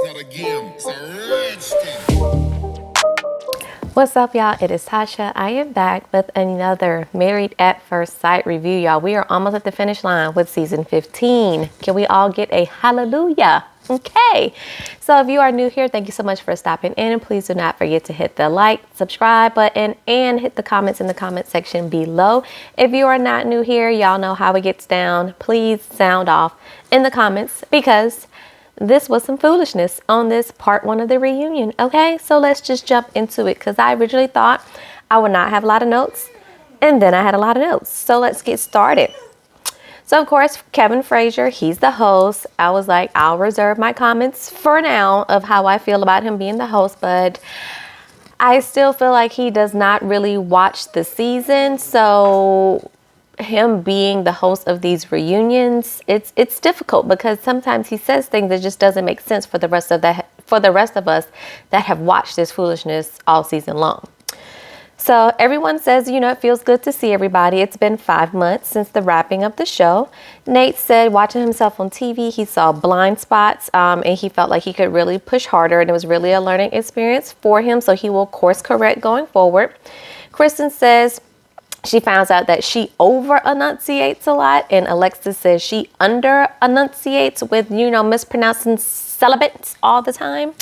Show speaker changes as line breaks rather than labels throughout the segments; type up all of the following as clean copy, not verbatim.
not a game, it's a rich thing.
What's up, y'all? It is Tasha. I am back with another Married at First Sight review, y'all. We are almost at the finish line with season 15. Can we all get a hallelujah? Okay. So if you are new here, thank you so much for stopping in. Please do not forget to hit the like, subscribe button, and hit the comments in the comment section below. If you are not new here, y'all know how it gets down. Please sound off in the comments because this was some foolishness on this part one of the reunion. Okay, so let's just jump into it because I originally thought I would not have a lot of notes, and then I had a lot of notes. So let's get started. So of course, Kevin Frazier, he's the host. I was like, I'll reserve my comments for now of how I feel about him being the host, but I still feel like he does not really watch the season. So him being the host of these reunions, it's difficult because sometimes he says things that just doesn't make sense for the rest of us that have watched this foolishness all season long. So everyone says, it feels good to see everybody. It's been 5 months since the wrapping of the show. Nate said watching himself on TV, he saw blind spots and he felt like he could really push harder, and it was really a learning experience for him. So he will course correct going forward. Kristen says she finds out that she over enunciates a lot, and Alexis says she under enunciates with, mispronouncing celibates all the time.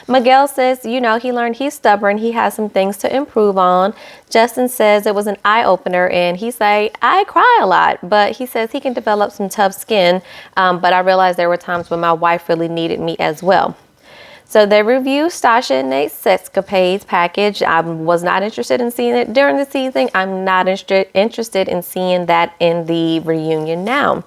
Miguel says, he learned he's stubborn. He has some things to improve on. Justin says it was an eye opener, and he's like, I cry a lot, but he says he can develop some tough skin. But I realized there were times when my wife really needed me as well. So they review Stasha and Nate's sexcapades package. I was not interested in seeing it during the season. I'm not interested in seeing that in the reunion now.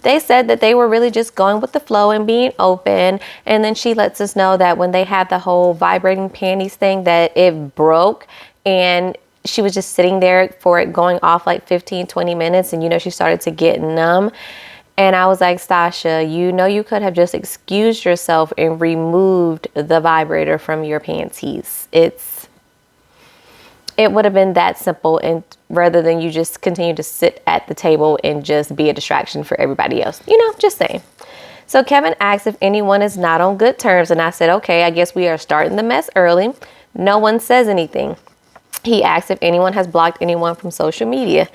They said that they were really just going with the flow and being open. And then she lets us know that when they had the whole vibrating panties thing, that it broke, and she was just sitting there for it going off like 15, 20 minutes. And, she started to get numb. And I was like, Stasha, you could have just excused yourself and removed the vibrator from your panties. It would have been that simple, and rather than you just continue to sit at the table and just be a distraction for everybody else. Just saying. So Kevin asked if anyone is not on good terms, and I said, okay, I guess we are starting the mess early. No one says anything. He asks if anyone has blocked anyone from social media.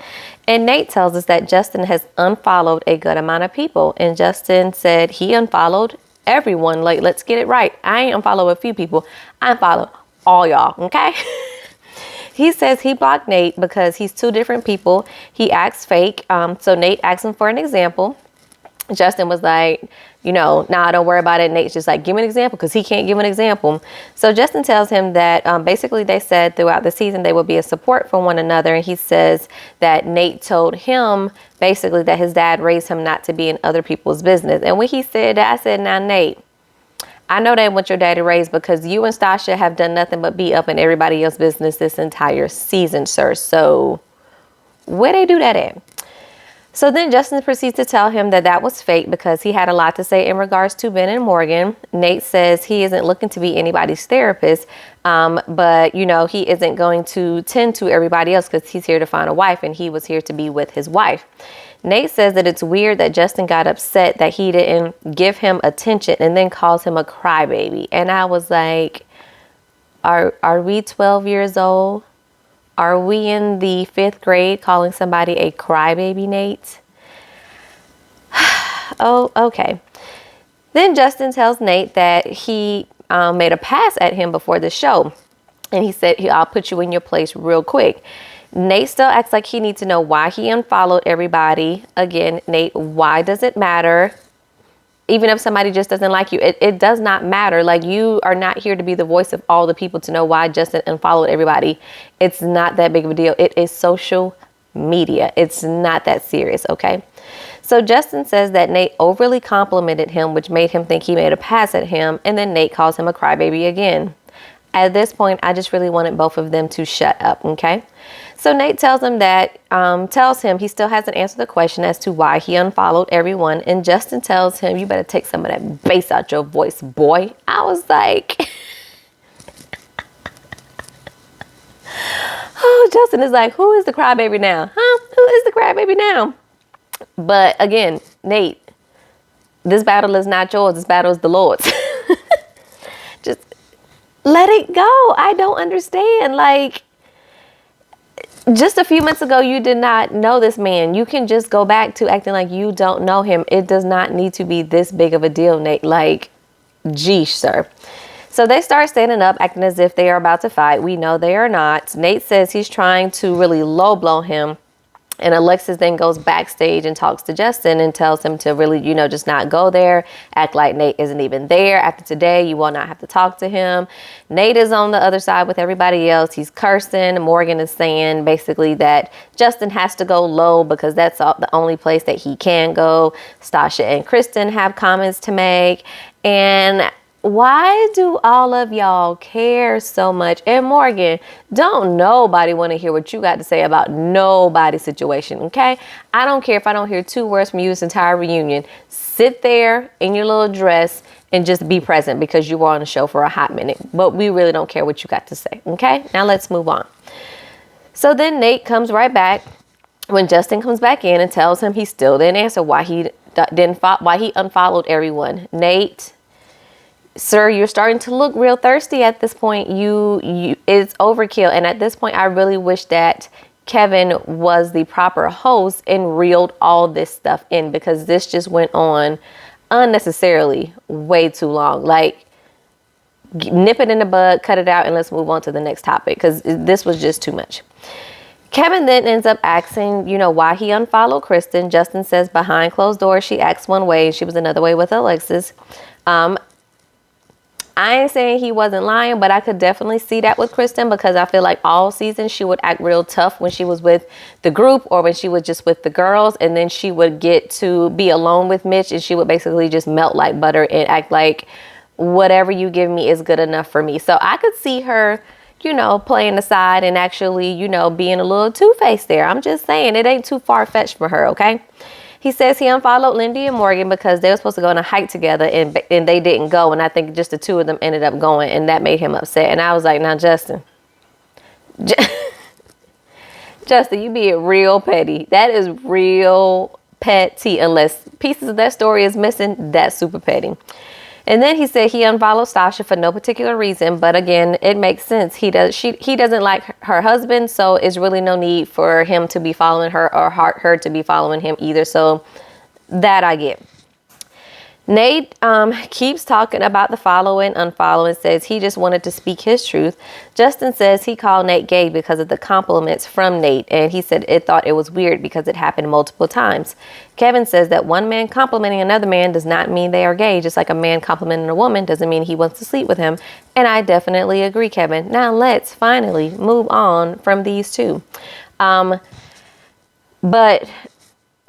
And Nate tells us that Justin has unfollowed a good amount of people. And Justin said he unfollowed everyone. Like, let's get it right. I ain't unfollowed a few people. I unfollowed all y'all, okay? He says he blocked Nate because he's two different people. He acts fake. So Nate asked him for an example. Justin was like, nah, don't worry about it. Nate's just like, give me an example, because he can't give an example. So Justin tells him that basically they said throughout the season they would be a support for one another. And he says that Nate told him basically that his dad raised him not to be in other people's business. And when he said that, I said, now, Nate, I know they want your daddy raised because you and Stasha have done nothing but be up in everybody else's business this entire season, sir. So where they do that at? So then Justin proceeds to tell him that was fake because he had a lot to say in regards to Ben and Morgan. Nate says he isn't looking to be anybody's therapist, but, he isn't going to tend to everybody else because he's here to find a wife, and he was here to be with his wife. Nate says that it's weird that Justin got upset that he didn't give him attention and then calls him a crybaby. And I was like, are we 12 years old? Are we in the 5th grade calling somebody a crybaby, Nate? Oh, okay. Then Justin tells Nate that he made a pass at him before the show. And he said, I'll put you in your place real quick. Nate still acts like he needs to know why he unfollowed everybody. Again, Nate, why does it matter? Even if somebody just doesn't like you, it does not matter. Like, you are not here to be the voice of all the people to know why Justin unfollowed everybody. It's not that big of a deal. It is social media. It's not that serious, okay? So Justin says that Nate overly complimented him, which made him think he made a pass at him. And then Nate calls him a crybaby again. At this point, I just really wanted both of them to shut up, okay? So Nate tells him he still hasn't answered the question as to why he unfollowed everyone. And Justin tells him, you better take some of that bass out your voice, boy. I was like, oh, Justin is like, who is the crybaby now? Huh? Who is the crybaby now? But again, Nate, this battle is not yours. This battle is the Lord's. let it go. I don't understand. Like, just a few months ago, you did not know this man. You can just go back to acting like you don't know him. It does not need to be this big of a deal, Nate. Like, geesh, sir. So they start standing up, acting as if they are about to fight. We know they are not. Nate says he's trying to really low blow him. And Alexis then goes backstage and talks to Justin and tells him to really, just not go there. Act like Nate isn't even there. After today, you will not have to talk to him. Nate is on the other side with everybody else. He's cursing. Morgan is saying basically that Justin has to go low because that's the only place that he can go. Stasha and Kristen have comments to make. And why do all of y'all care so much? And Morgan, don't nobody want to hear what you got to say about nobody's situation, okay? I don't care if I don't hear 2 words from you this entire reunion. Sit there in your little dress and just be present because you were on the show for a hot minute. But we really don't care what you got to say, okay? Now let's move on. So then Nate comes right back when Justin comes back in and tells him he still didn't answer why he unfollowed everyone. Nate, sir, you're starting to look real thirsty at this point. It's overkill. And at this point, I really wish that Kevin was the proper host and reeled all this stuff in, because this just went on unnecessarily way too long. Like, nip it in the bud, cut it out, and let's move on to the next topic, because this was just too much. Kevin then ends up asking, why he unfollowed Kristen. Justin says behind closed doors, she acts one way and she was another way with Alexis. I ain't saying he wasn't lying, but I could definitely see that with Kristen, because I feel like all season she would act real tough when she was with the group or when she was just with the girls. And then she would get to be alone with Mitch and she would basically just melt like butter and act like whatever you give me is good enough for me. So I could see her, playing the side and actually, being a little two-faced there. I'm just saying it ain't too far-fetched for her, okay? He says he unfollowed Lindy and Morgan because they were supposed to go on a hike together and they didn't go. And I think just the 2 of them ended up going, and that made him upset. And I was like, now, Justin, you being real petty. That is real petty. Unless pieces of that story is missing, that's super petty. And then he said he unfollowed Stasha for no particular reason. But again, it makes sense. He doesn't like her husband, so it's really no need for him to be following her or her to be following him either. So that I get. Nate keeps talking about the following, unfollowing, says he just wanted to speak his truth. Justin says he called Nate gay because of the compliments from Nate, and he said it thought it was weird because it happened multiple times. Kevin says that one man complimenting another man does not mean they are gay, just like a man complimenting a woman doesn't mean he wants to sleep with him. And I definitely agree, Kevin. Now let's finally move on from these 2. But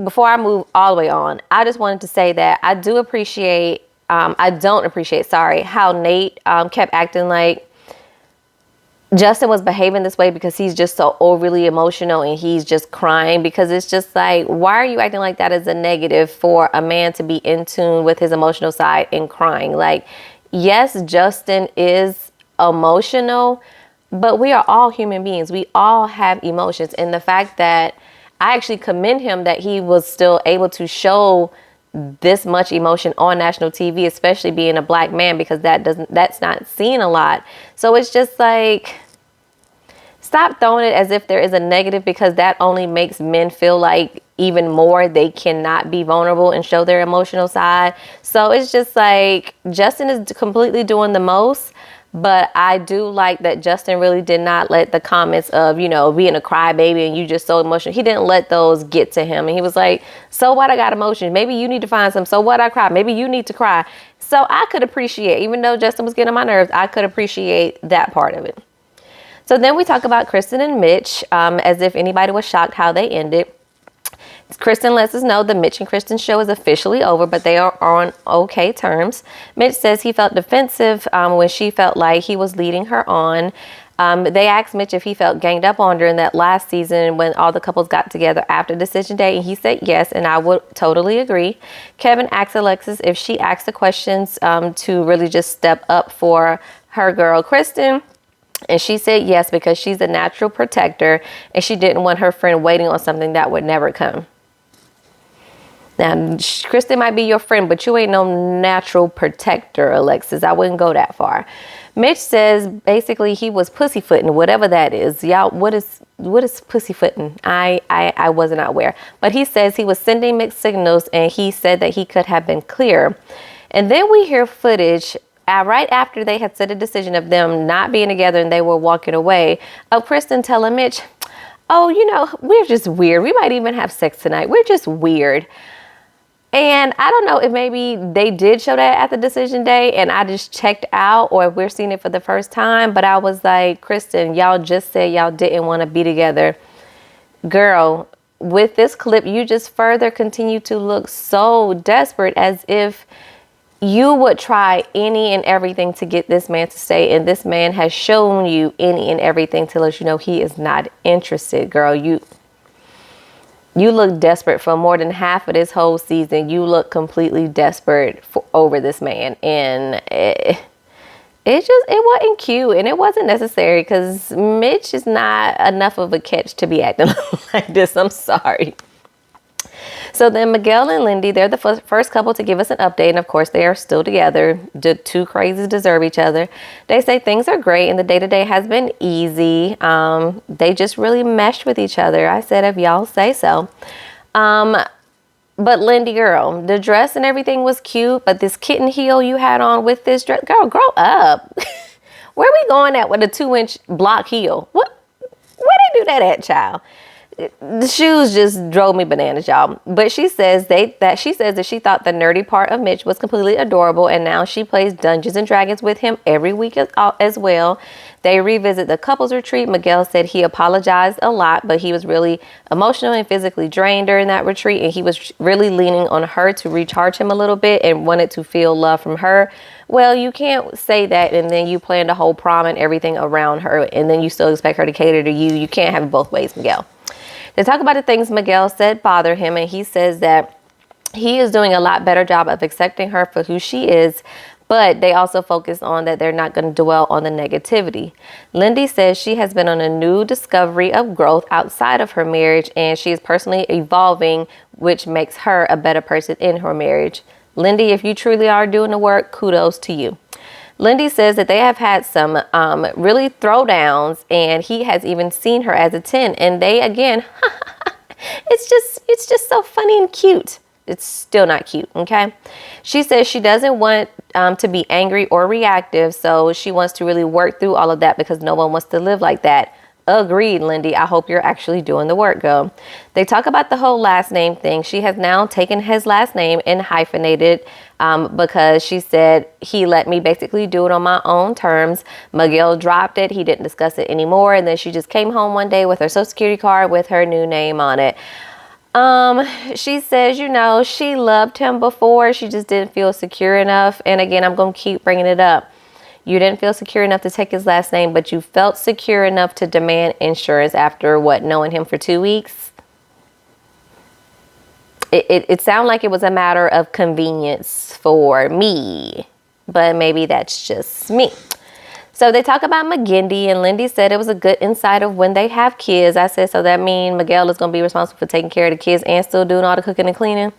before I move all the way on, I just wanted to say that I don't appreciate, how Nate kept acting like Justin was behaving this way because he's just so overly emotional and he's just crying, because it's just like, why are you acting like that is a negative for a man to be in tune with his emotional side and crying? Like, yes, Justin is emotional, but we are all human beings. We all have emotions. And the fact that I actually commend him that he was still able to show this much emotion on national TV, especially being a black man, because that's not seen a lot. So it's just like, stop throwing it as if there is a negative, because that only makes men feel like even more they cannot be vulnerable and show their emotional side. So it's just like, Justin is completely doing the most. But I do like that Justin really did not let the comments of, being a crybaby and you just so emotional. He didn't let those get to him. And he was like, so what, I got emotions. Maybe you need to find some. So what, I cry. Maybe you need to cry. So I could appreciate, even though Justin was getting on my nerves, I could appreciate that part of it. So then we talk about Kristen and Mitch, as if anybody was shocked how they ended. Kristen lets us know the Mitch and Kristen show is officially over, but they are on okay terms. Mitch says he felt defensive when she felt like he was leading her on. They asked Mitch if he felt ganged up on during that last season when all the couples got together after decision day, and he said yes, and I would totally agree. Kevin asked Alexis if she asked the questions to really just step up for her girl Kristen. And she said yes, because she's a natural protector and she didn't want her friend waiting on something that would never come. Now, Kristen might be your friend, but you ain't no natural protector, Alexis. I wouldn't go that far. Mitch says basically he was pussyfooting, whatever that is. Y'all, what is pussyfooting? I wasn't aware. But he says he was sending mixed signals, and he said that he could have been clearer. And then we hear footage right after they had said a decision of them not being together and they were walking away, of Kristen telling Mitch, oh, you know, we're just weird. We might even have sex tonight. We're just weird. And I don't know if maybe they did show that at the decision day and I just checked out, or if we're seeing it for the first time. But I was like, Kristen, y'all just said y'all didn't want to be together. Girl, with this clip, you just further continue to look so desperate, as if you would try any and everything to get this man to stay. And this man has shown you any and everything to let you know he is not interested. Girl, you look desperate for more than half of this whole season. You look completely desperate over this man. And it wasn't cute, and it wasn't necessary, because Mitch is not enough of a catch to be acting like this. I'm sorry. So then Miguel and Lindy, they're the first couple to give us an update. And of course, they are still together. The two crazies deserve each other. They say things are great and the day-to-day has been easy. They just really meshed with each other. I said, if y'all say so. But Lindy, girl, the dress and everything was cute. But this kitten heel you had on with this dress, girl, grow up. Where we going at with a 2-inch block heel? Where they do that at, child? The shoes just drove me bananas, y'all. But she says that she thought the nerdy part of Mitch was completely adorable, and now she plays Dungeons and Dragons with him every week as well. They revisit the couples retreat. Miguel said he apologized a lot, but he was really emotional and physically drained during that retreat, and he was really leaning on her to recharge him a little bit and wanted to feel love from her. Well, you can't say that and then you plan the whole prom and everything around her, and then you still expect her to cater to you. You can't have it both ways, Miguel. They talk about the things Miguel said bother him, and he says that he is doing a lot better job of accepting her for who she is, but they also focus on that they're not going to dwell on the negativity. Lindy says she has been on a new discovery of growth outside of her marriage, and she is personally evolving, which makes her a better person in her marriage. Lindy, if you truly are doing the work, kudos to you. Lindy says that they have had some really throwdowns, and he has even seen her as a 10. And they, again, it's just so funny and cute. It's still not cute, okay? She says she doesn't want to be angry or reactive, so she wants to really work through all of that because no one wants to live like that. Agreed, Lindy. I hope you're actually doing the work, girl. They talk about the whole last name thing. She has now taken his last name and hyphenated because she said he let me basically do it on my own terms. Miguel dropped it. He didn't discuss it anymore. And then she just came home one day with her social security card with her new name on it. She says, you know, she loved him before. She just didn't feel secure enough. And again, I'm going to keep bringing it up. You didn't feel secure enough to take his last name, but you felt secure enough to demand insurance after knowing him for 2 weeks. It sounded like it was a matter of convenience for me, but maybe that's just me. So they talk about McGindy, and Lindy said it was a good insight of when they have kids. I said, so that means Miguel is going to be responsible for taking care of the kids and still doing all the cooking and cleaning?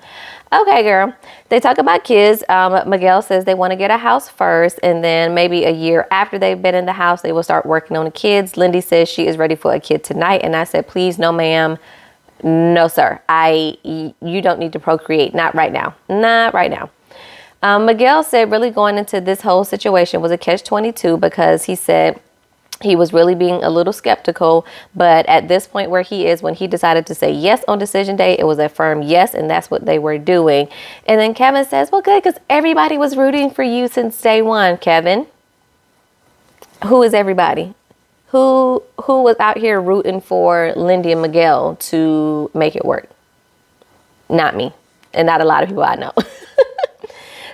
Okay, girl. They talk about kids. Miguel says they want to get a house first, and then maybe a year after they've been in the house, they will start working on the kids. Lindy says she is ready for a kid tonight, and I said, please, no, ma'am. No, sir. You don't need to procreate. Not right now. Not right now. Miguel said really going into this whole situation was a catch-22 because he said he was really being a little skeptical, but at this point where he is, when he decided to say yes on decision day, it was a firm yes, and that's what they were doing. And then Kevin says, well, good, because everybody was rooting for you since day one, Kevin. Who is everybody? Who was out here rooting for Lindy and Miguel to make it work? Not me, and not a lot of people I know.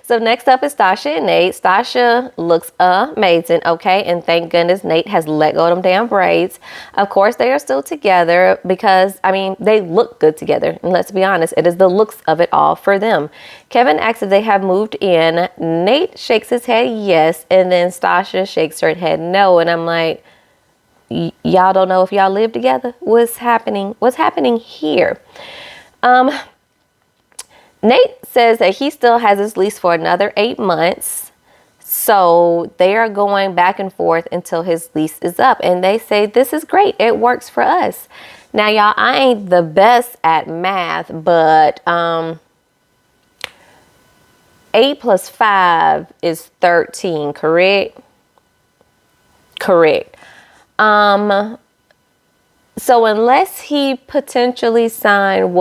So next up is Stasha and Nate. Stasha looks amazing, okay? And thank goodness Nate has let go of them damn braids. Of course, they are still together because, I mean, they look good together. And let's be honest, it is the looks of it all for them. Kevin asks if they have moved in. Nate shakes his head yes, and then Stasha shakes her head no. And I'm like, y'all don't know if y'all live together? What's happening? What's happening here? Nate says that he still has his lease for another 8 months. So they are going back and forth until his lease is up. And they say, this is great. It works for us. Now, y'all, I ain't the best at math, but 8 plus 5 is 13, correct? Correct. So unless he potentially signed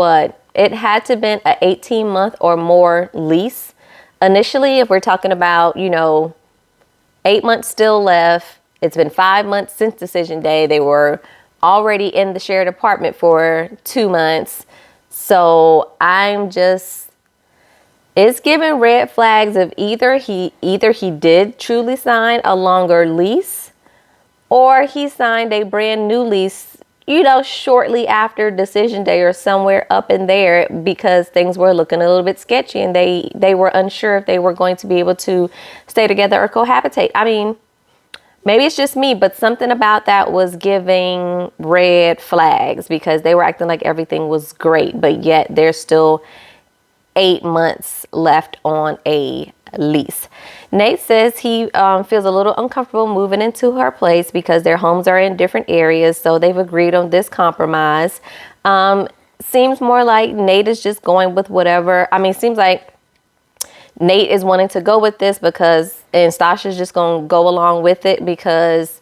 it had to have been an 18-month or more lease. Initially, if we're talking about, 8 months still left, it's been 5 months since decision day. They were already in the shared apartment for 2 months. So it's giving red flags of either he did truly sign a longer lease, or he signed a brand new lease, shortly after decision day or somewhere up in there, because things were looking a little bit sketchy and they were unsure if they were going to be able to stay together or cohabitate. I mean, maybe it's just me, but something about that was giving red flags, because they were acting like everything was great, but yet there's still 8 months left on a lease. Nate says he feels a little uncomfortable moving into her place because their homes are in different areas, so they've agreed on this compromise. Seems more like Nate is just going with whatever. I mean, seems like Nate is wanting to go with this and Stasha's just going to go along with it because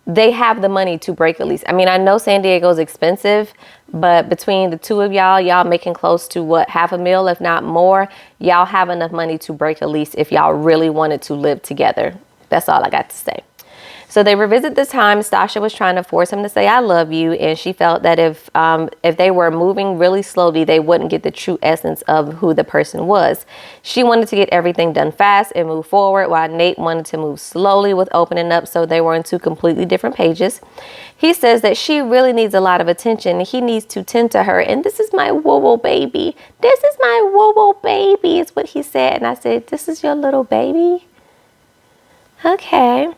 they have the money to break a lease. I mean, I know San Diego is expensive, but between the two of y'all making close to $500,000, if not more, y'all have enough money to break a lease if y'all really wanted to live together. That's all I got to say. So they revisit the time Stasha was trying to force him to say, I love you. And she felt that if they were moving really slowly, they wouldn't get the true essence of who the person was. She wanted to get everything done fast and move forward, while Nate wanted to move slowly with opening up. So they were on two completely different pages. He says that she really needs a lot of attention. He needs to tend to her. And this is my woo-woo baby. This is my woo-woo baby is what he said. And I said, this is your little baby? Okay.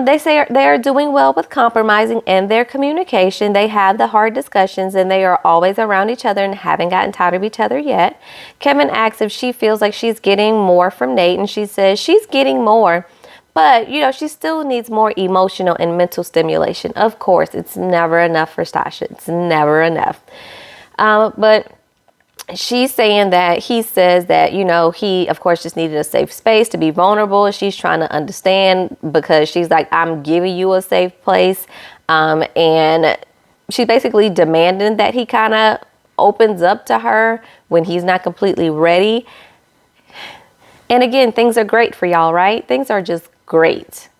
They say they are doing well with compromising in their communication. They have the hard discussions and they are always around each other and haven't gotten tired of each other yet. Kevin asks if she feels like she's getting more from Nate, and she says she's getting more, but she still needs more emotional and mental stimulation. Of course, it's never enough for Stasha. It's never enough. But she's saying that he says that, he, of course, just needed a safe space to be vulnerable. She's trying to understand because she's like, I'm giving you a safe place. And she's basically demanding that he kind of opens up to her when he's not completely ready. And again, things are great for y'all, right? Things are just great.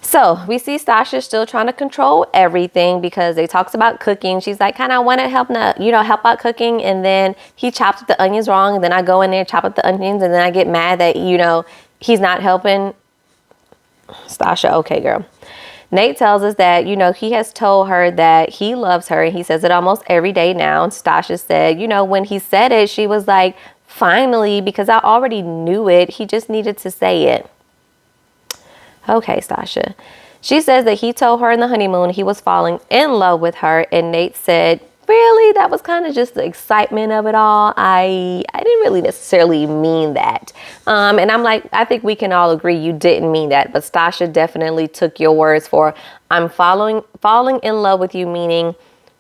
So we see Stasha still trying to control everything because they talks about cooking. She's like, kind of want to help out cooking. And then he chops up the onions wrong. And then I go in there, chop up the onions. And then I get mad that, he's not helping. Stasha, okay, girl. Nate tells us that, he has told her that he loves her. And he says it almost every day now. And Stasha said, when he said it, she was like, finally, because I already knew it. He just needed to say it. Okay, Stasha. She says that he told her in the honeymoon he was falling in love with her, and Nate said, really? That was kind of just the excitement of it all. I didn't really necessarily mean that. And I'm like, I think we can all agree you didn't mean that, but Stasha definitely took your words for, I'm falling in love with you, meaning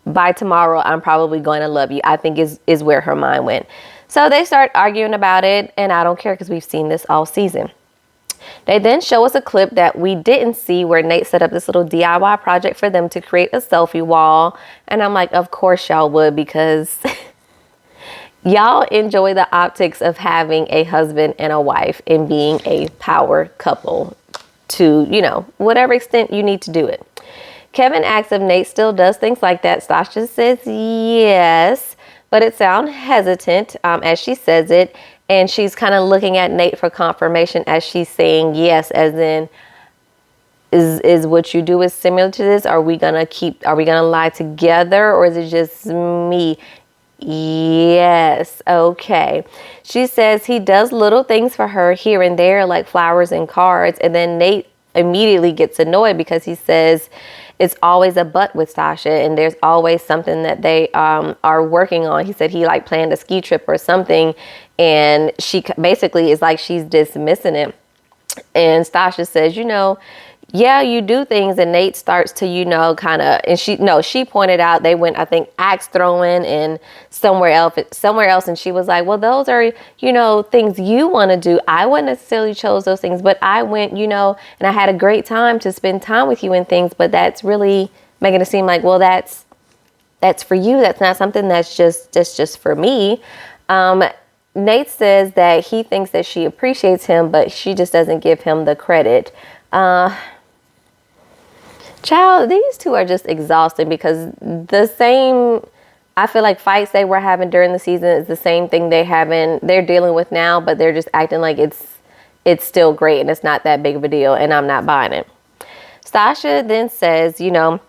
by tomorrow I'm probably going to love you, I think is where her mind went. So they start arguing about it, and I don't care because we've seen this all season. They then show us a clip that we didn't see where Nate set up this little DIY project for them to create a selfie wall. And I'm like, of course y'all would, because y'all enjoy the optics of having a husband and a wife and being a power couple to, whatever extent you need to do it. Kevin asks if Nate still does things like that. Stasha says yes, but it sounds hesitant as she says it. And she's kind of looking at Nate for confirmation as she's saying yes, as in, is what you do is similar to this? Are we gonna lie together, or is it just me? Yes. Okay. She says he does little things for her here and there, like flowers and cards. And then Nate immediately gets annoyed because he says it's always a but with Stasha, and there's always something that they are working on. He said he like planned a ski trip or something, and she basically is like she's dismissing it. And Stasha says, yeah, you do things. And Nate starts to, kind of, and she pointed out they went, I think, axe throwing and somewhere else. And she was like, well, those are, things you want to do. I wouldn't necessarily chose those things, but I went, and I had a great time to spend time with you and things. But that's really making it seem like, well, that's for you. That's not something that's just for me. Nate says that he thinks that she appreciates him, but she just doesn't give him the credit. Child, these two are just exhausting because the same, I feel like fights they were having during the season is the same thing they're dealing with now, but they're just acting like it's still great and it's not that big of a deal, and I'm not buying it. Stasha then says, that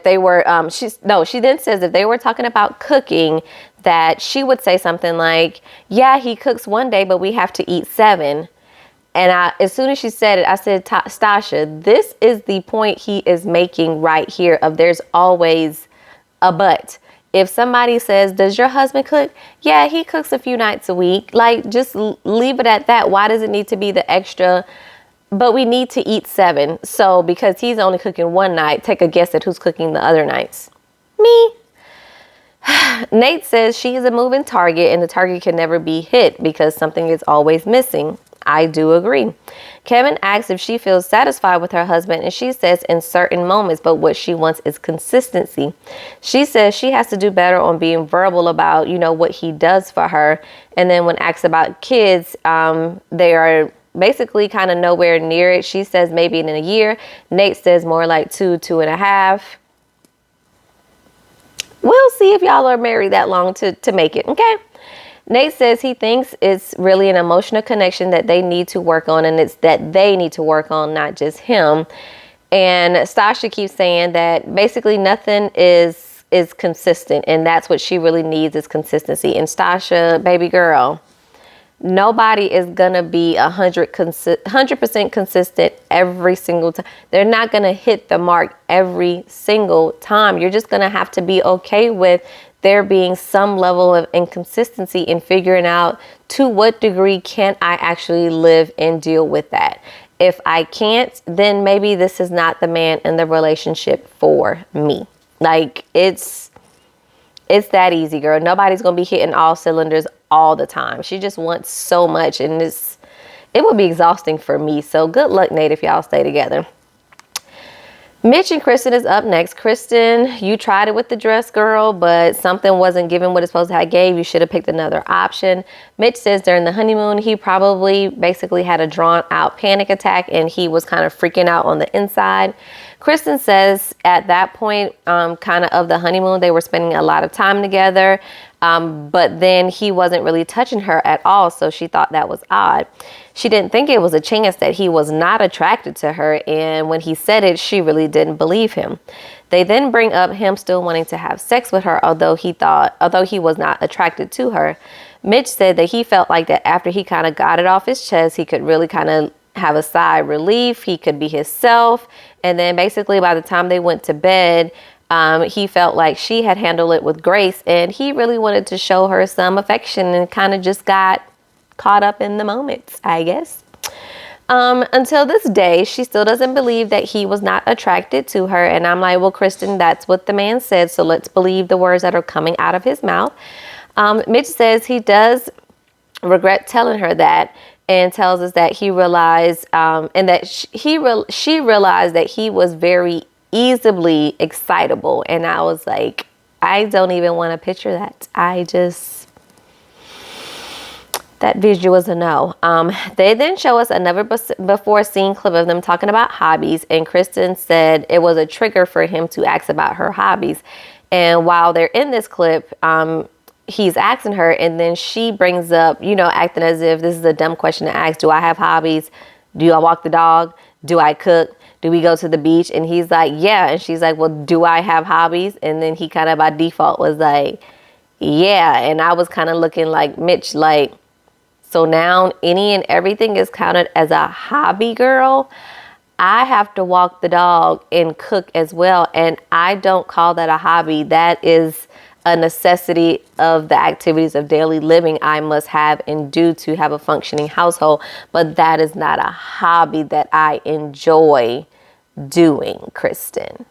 they were, she then says if they were talking about cooking, that she would say something like, yeah, he cooks one day, but we have to eat 7. And as soon as she said it, I said, Stasha, this is the point he is making right here of there's always a but. If somebody says, does your husband cook? Yeah, he cooks a few nights a week. Like, just leave it at that. Why does it need to be the extra? But we need to eat 7. So because he's only cooking one night, take a guess at who's cooking the other nights. Me. Nate says she is a moving target and the target can never be hit because something is always missing. I do agree. Kevin asks if she feels satisfied with her husband, and she says in certain moments, but what she wants is consistency. She says she has to do better on being verbal about, what he does for her. And then when asked about kids, they are basically kind of nowhere near it. She says maybe in a year. Nate says more like 2.5. We'll see if y'all are married that long to make it, okay? Nate says he thinks it's really an emotional connection that they need to work on, and it's that they need to work on, not just him. And Stasha keeps saying that basically nothing is consistent, and that's what she really needs is consistency. And Stasha, baby girl, nobody is going to be 100% consistent every single time. They're not going to hit the mark every single time. You're just going to have to be okay with there being some level of inconsistency in figuring out to what degree can I actually live and deal with that. If I can't, then maybe this is not the man in the relationship for me. Like, it's that easy, girl. Nobody's going to be hitting all cylinders all the time. She just wants so much, and it would be exhausting for me. So good luck, Nate, if y'all stay together. Mitch and Kristen is up next. Kristen, you tried it with the dress, girl, but something wasn't given what it's supposed to have gave. You should have picked another option. Mitch says during the honeymoon, he probably basically had a drawn out panic attack and he was kind of freaking out on the inside. Kristen says at that point, kind of the honeymoon, they were spending a lot of time together, but then he wasn't really touching her at all, so she thought that was odd. She didn't think it was a chance that he was not attracted to her, and when he said it, she really didn't believe him. They then bring up him still wanting to have sex with her, although he was not attracted to her. Mitch said that he felt like that after he kind of got it off his chest, he could really kind of have a sigh of relief. He could be himself. And then basically by the time they went to bed, he felt like she had handled it with grace, and he really wanted to show her some affection and kind of just got caught up in the moments, I guess. Until this day, she still doesn't believe that he was not attracted to her. And I'm like, well, Kristen, that's what the man said. So let's believe the words that are coming out of his mouth. Mitch says he does regret telling her that, and tells us that he realized and that she realized that he was very easily excitable. And I was like, I don't even want to picture that. That visual is a no. They then show us another before scene clip of them talking about hobbies. And Kristen said it was a trigger for him to ask about her hobbies. And while they're in this clip, he's asking her, and then she brings up, acting as if this is a dumb question to ask. Do I have hobbies? Do I walk the dog? Do I cook? Do we go to the beach? And he's like, yeah. And she's like, well, do I have hobbies? And then he kind of by default was like, yeah. And I was kind of looking like Mitch, like, So now any and everything is counted as a hobby, girl. I have to walk the dog and cook as well. And I don't call that a hobby. That is a necessity of the activities of daily living I must have and do to have a functioning household. But that is not a hobby that I enjoy doing, Kristen.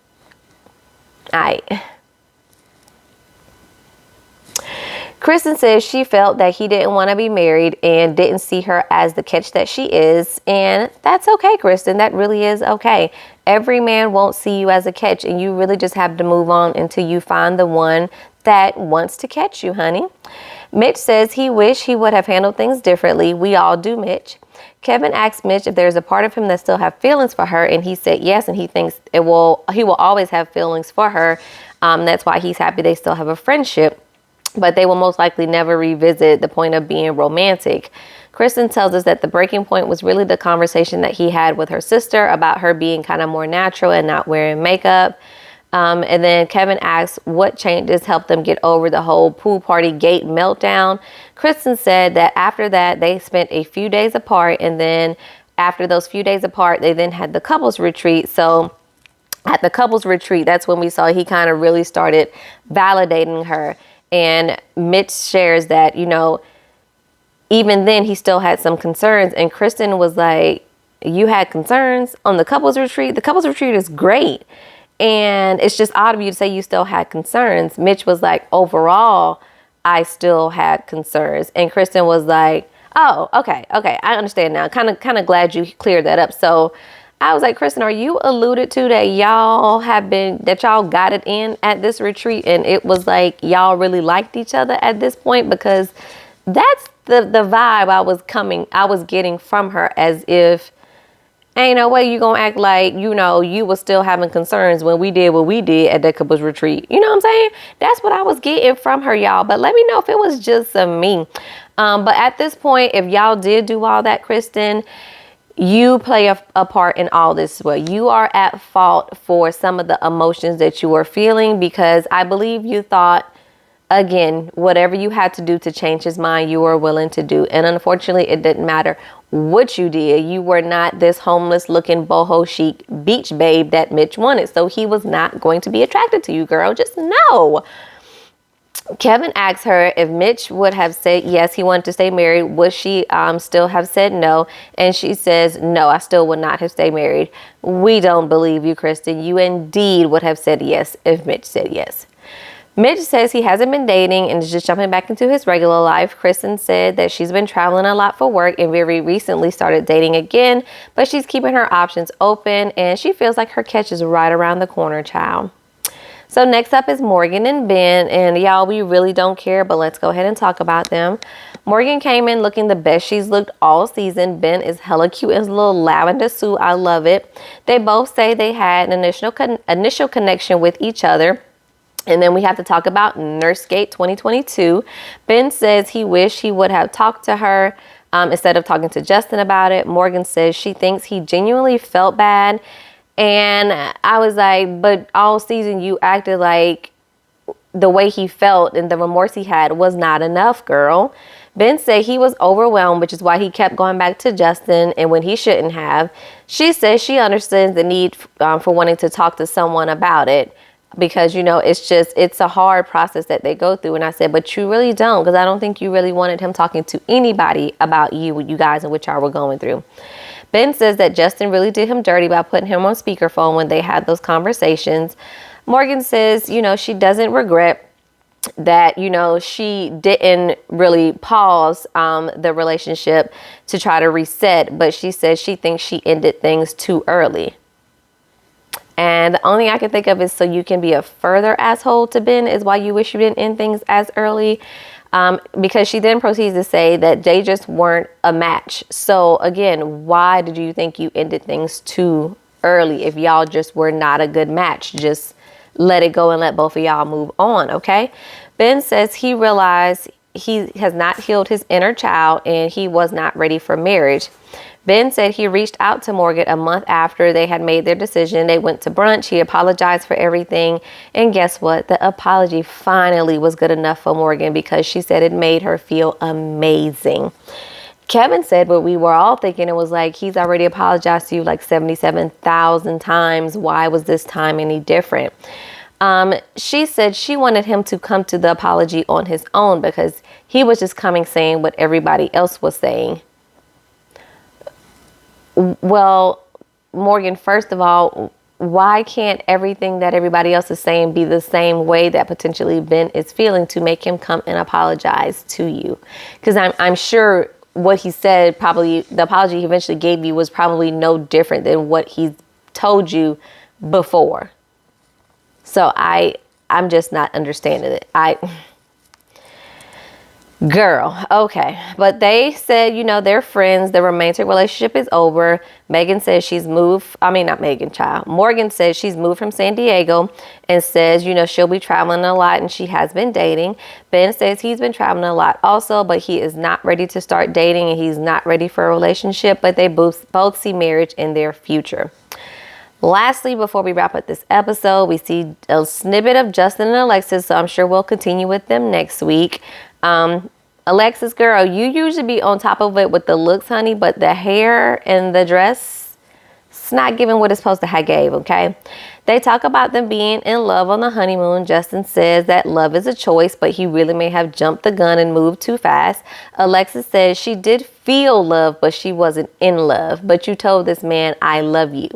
Kristen says she felt that he didn't want to be married and didn't see her as the catch that she is. And that's okay, Kristen. That really is okay. Every man won't see you as a catch, and you really just have to move on until you find the one that wants to catch you, honey. Mitch says he wished he would have handled things differently. We all do, Mitch. Kevin asked Mitch if there's a part of him that still have feelings for her, and he said yes, and he thinks he will always have feelings for her. That's why he's happy they still have a friendship, but they will most likely never revisit the point of being romantic. Kristen tells us that the breaking point was really the conversation that he had with her sister about her being kind of more natural and not wearing makeup. And then Kevin asks what changes helped them get over the whole pool party gate meltdown. Kristen said that after that, they spent a few days apart. And then after those few days apart, they then had the couples retreat. So at the couples retreat, that's when we saw he kind of really started validating her. And Mitch shares that, even then he still had some concerns. And Kristen was like, you had concerns on the couples retreat? The couples retreat is great. And it's just odd of you to say you still had concerns. Mitch was like, overall, I still had concerns. And Kristen was like, oh, okay, I understand now. Kind of glad you cleared that up. So I was like, Kristen, are you alluded to that y'all got it in at this retreat and it was like y'all really liked each other at this point? Because that's the vibe I was getting from her, as if ain't no way you gonna act like, you was still having concerns when we did what we did at that couples retreat. You know what I'm saying? That's what I was getting from her, y'all. But let me know if it was just me. But at this point, if y'all did do all that, Kristen, you play a part in all this as well. You are at fault for some of the emotions that you were feeling, because I believe you thought, again, whatever you had to do to change his mind, you were willing to do. And unfortunately, it didn't matter what you did. You were not this homeless looking boho chic beach babe that Mitch wanted. So he was not going to be attracted to you, girl. Just know. Kevin asks her if Mitch would have said yes, he wanted to stay married, would she still have said no? And she says, no, I still would not have stayed married. We don't believe you, Kristen. You indeed would have said yes if Mitch said yes. Mitch says he hasn't been dating and is just jumping back into his regular life. Kristen said that she's been traveling a lot for work and very recently started dating again, but she's keeping her options open and she feels like her catch is right around the corner, child. So next up is Morgan and Ben, and y'all, we really don't care, but let's go ahead and talk about them. Morgan came in looking the best she's looked all season. Ben is hella cute in his little lavender suit. I love it. They both say they had an initial connection with each other. And then we have to talk about Nursegate 2022. Ben says he wished he would have talked to her instead of talking to Justin about it. Morgan says she thinks he genuinely felt bad. And I was like, but all season you acted like the way he felt and the remorse he had was not enough, girl. Ben said he was overwhelmed, which is why he kept going back to Justin and when he shouldn't have. She says she understands the need for wanting to talk to someone about it because, it's a hard process that they go through. And I said, but you really don't, because I don't think you really wanted him talking to anybody about you guys and what y'all were going through. Ben says that Justin really did him dirty by putting him on speakerphone when they had those conversations. Morgan says, she doesn't regret that, she didn't really pause the relationship to try to reset, but she says she thinks she ended things too early. And the only thing I can think of is so you can be a further asshole to Ben is why you wish you didn't end things as early. Because she then proceeds to say that they just weren't a match. So again, why did you think you ended things too early if y'all just were not a good match? Just let it go and let both of y'all move on, okay? Ben says he realized he has not healed his inner child and he was not ready for marriage. Ben said he reached out to Morgan a month after they had made their decision. They went to brunch. He apologized for everything. And guess what? The apology finally was good enough for Morgan because she said it made her feel amazing. Kevin said what we were all thinking. It was like, he's already apologized to you like 77,000 times. Why was this time any different? She said she wanted him to come to the apology on his own because he was just coming saying what everybody else was saying. Well, Morgan, first of all, why can't everything that everybody else is saying be the same way that potentially Ben is feeling to make him come and apologize to you? Because I'm sure what he said, probably the apology he eventually gave you, was probably no different than what he told you before. So I'm just not understanding it. Girl, okay. But they said, they're friends. The romantic relationship is over. Megan says she's moved. Not Megan, child. Morgan says she's moved from San Diego and says, she'll be traveling a lot and she has been dating. Ben says he's been traveling a lot also, but he is not ready to start dating and he's not ready for a relationship, but they both see marriage in their future. Lastly, before we wrap up this episode, we see a snippet of Justin and Alexis, so I'm sure we'll continue with them next week. Alexis, girl, you usually be on top of it with the looks, honey, but the hair and the dress, it's not giving what it's supposed to have gave, okay? They talk about them being in love on the honeymoon. Justin says that love is a choice, but he really may have jumped the gun and moved too fast. Alexis says she did feel love, but she wasn't in love. But you told this man, I love you.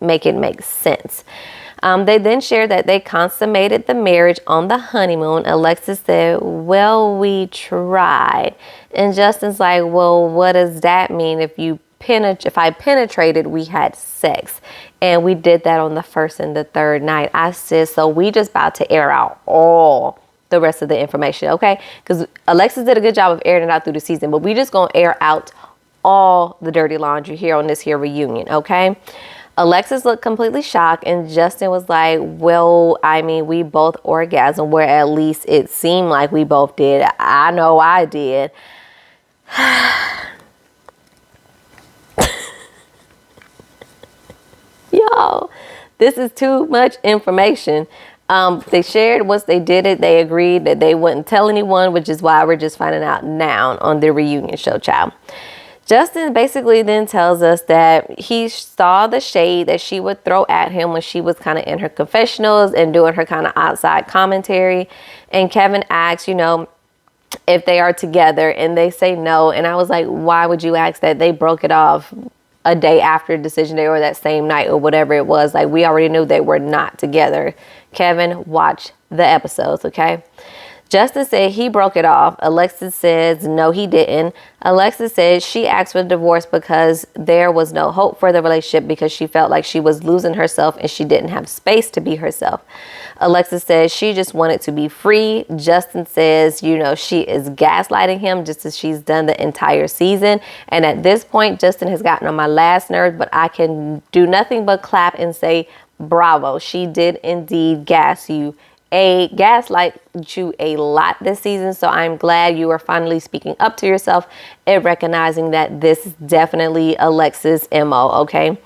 Make it make sense. They then shared that they consummated the marriage on the honeymoon. Alexis said, well, we tried. And Justin's like, well, what does that mean? If I penetrated, we had sex. And we did that on the first and the third night. I said, so we just about to air out all the rest of the information, okay? Because Alexis did a good job of airing it out through the season, but we just gonna air out all the dirty laundry here on this here reunion, okay? Alexis looked completely shocked, and Justin was like, well, we both orgasmed, where at least it seemed like we both did. I know I did. Y'all, this is too much information. They shared once they did it, they agreed that they wouldn't tell anyone, which is why we're just finding out now on the reunion show, child. Justin basically then tells us that he saw the shade that she would throw at him when she was kind of in her confessionals and doing her kind of outside commentary. And Kevin asks, if they are together, and they say no. And I was like, why would you ask that? They broke it off a day after decision day or that same night or whatever it was. Like, we already knew they were not together. Kevin, watch the episodes, okay? Justin said he broke it off. Alexis says no, he didn't. Alexis said she asked for the divorce because there was no hope for the relationship because she felt like she was losing herself and she didn't have space to be herself. Alexis says she just wanted to be free. Justin says, she is gaslighting him just as she's done the entire season. And at this point, Justin has gotten on my last nerve, but I can do nothing but clap and say, bravo. She did indeed gaslight you a lot this season. So I'm glad you are finally speaking up to yourself and recognizing that this is definitely Alexis' MO, okay?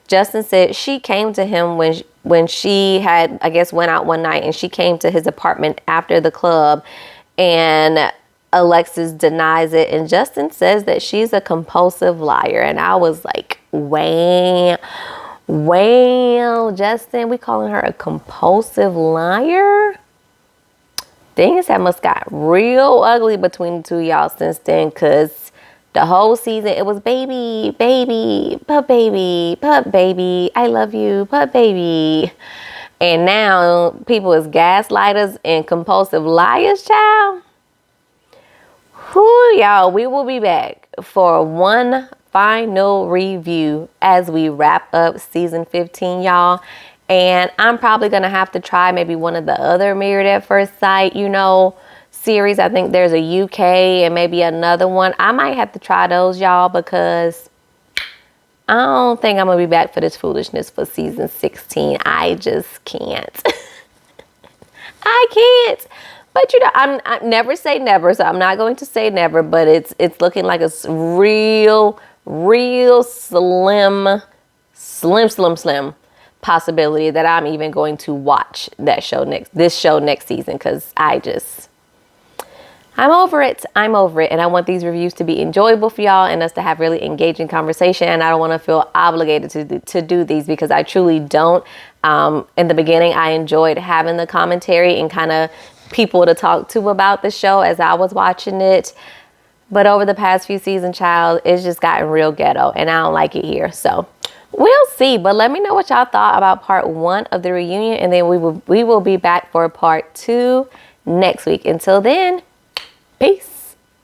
Justin said she came to him when she had, I guess, went out one night, and she came to his apartment after the club, and Alexis denies it, and Justin says that she's a compulsive liar. And I was like, well, Justin, we calling her a compulsive liar? Things have must got real ugly between the two of y'all since then, because the whole season it was baby, pup baby, I love you, pup baby. And now people is gaslighters and compulsive liars, child. Whoo, y'all, we will be back for one final review as we wrap up season 15, y'all. And I'm probably going to have to try maybe one of the other Married at First Sight, series. I think there's a UK and maybe another one. I might have to try those, y'all, because I don't think I'm going to be back for this foolishness for season 16. I just can't. I can't. But I never say never, so I'm not going to say never, but it's looking like a real slim possibility that I'm even going to watch this show next season, because I I'm over it. I'm over it. And I want these reviews to be enjoyable for y'all and us to have really engaging conversation. And I don't want to feel obligated to do these because I truly don't. In the beginning, I enjoyed having the commentary and kind of people to talk to about the show as I was watching it. But over the past few seasons, child, it's just gotten real ghetto and I don't like it here. So we'll see. But let me know what y'all thought about part 1 of the reunion. And then we will be back for part 2 next week. Until then, peace.